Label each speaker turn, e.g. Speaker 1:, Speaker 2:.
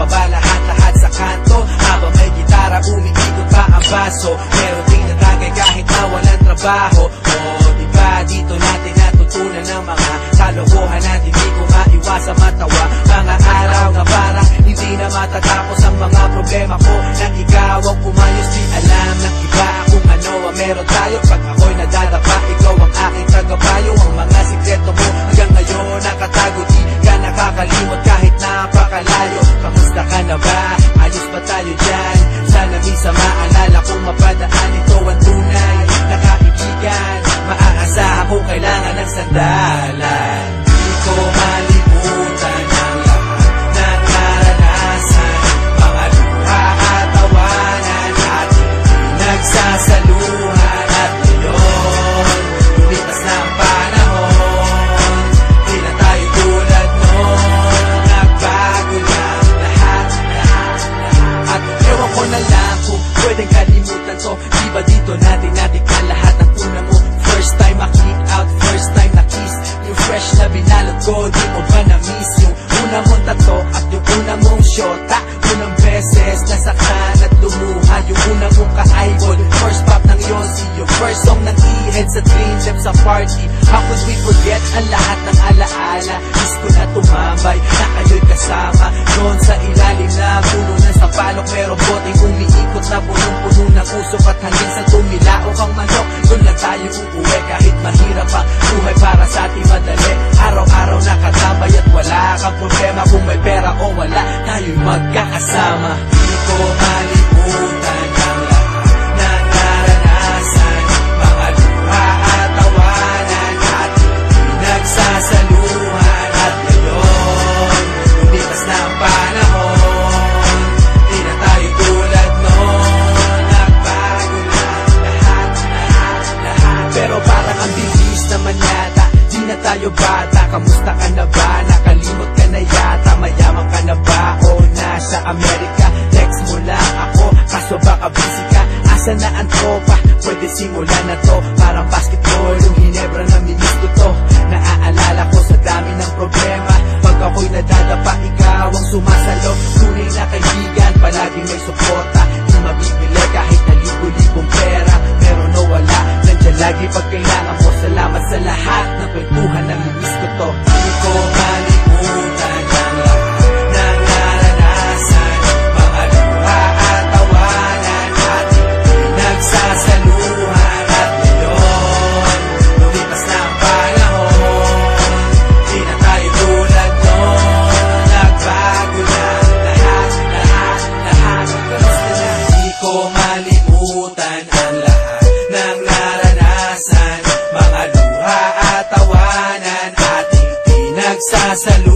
Speaker 1: ibaba lahat-lahat sa kanto. Habang may gitara, umiikot pa ang baso. Meron ding natagay kahit na walang trabaho. Diba dito natin natutunan ng mga kalokohan natin, di ko maiwasang matawa. Mga araw na parang hindi na matatapos ang mga problema ko. Nang ikaw ang pumayos, di alam ng iba kung ano ang meron tayo. Pag ako'y nadadapa, ikaw ang aking tagapayo. Ang mga sikreto mo hanggang ngayon nakatago, di ka nakakalimot kahit napakalayo. Kamusta ka na ba? Ayos ba tayo dyan? Sana minsan maalala kung mapadaan, ito ang tunay na kaibigan. Maaasahan kung kailangan ng sandalan. Di ko malimutan ang lahat ng naranasan, mga luha at tawanan ating pinagsasaluhan. At ngayon, lumipas na ang panahon, di na tayo tulad noon. Nagbago lang lahat. At ewan ko na lang kung pwedeng kalimutan to. Di ba dito natin natikman lahat ng una mo? First time ma-kick out, first time na-kiss, yung fresh na binalot ko, di mo ba na-miss? Yung una mong tato at yung una mong shota, unang beses nasaktan at lumuha, yung una mong ka-eyeball, first pop ng Yossi, yung first song ng E-head sa Dream Lab sa party. How could we forget ang lahat ng alaala? Miss ko na tumambay na kayo'y kasama doon sa ilalim na puno ng sapalok. Merong boteng umiikot na punong-puno ng usok, at hanggang sa tumilaok ang manok, doon lang tayo uuwi. Kahit mahirap ang buhay, para sa ating madali. Araw-araw nakatambay at wala kang problema. Kung may pera o wala, tayo'y magkakasama. Di ko malimutan ang lahat ng naranasan, mga luha at tawanan ating pinagsasaluhan. At ngayon, lumipas na ang panahon, di na tayo tulad noon. Nagbago lang lahat. Pero parang ang bilis naman yata, di na tayo bata. Kamusta ka na ba? Nakalimot ka na yata. Mayaman ka na ba o nasa Amerika? Text mo lang ako, kaso baka busy ka. Asa na ang tropa? Pwede simulan na to. Parang basketball, yung Hinebra na minis ko to. Naaalala ko sa dami ng problema, pag ako'y nadadapa, ikaw ang sumasalo. Tunay na kaibigan, palaging may suporta. Di mabibili kahit na libo-libong pera, meron o wala, nandiyan lagi pag kailangan mo. Salamat sa lahat ng kwentuhan na minis ko to. Di ko malimutan ang lahat ng naranasan, mga luha at tawanan ating pinagsasaluhan. At ngayon, lumipas na ang panahon, di na tayo tulad noon. Nagbago lang lahat. Kamusta na? Di ko malimutan ang lahat ng naranasan, mga luha at tawanan ating pinagsasaluhan.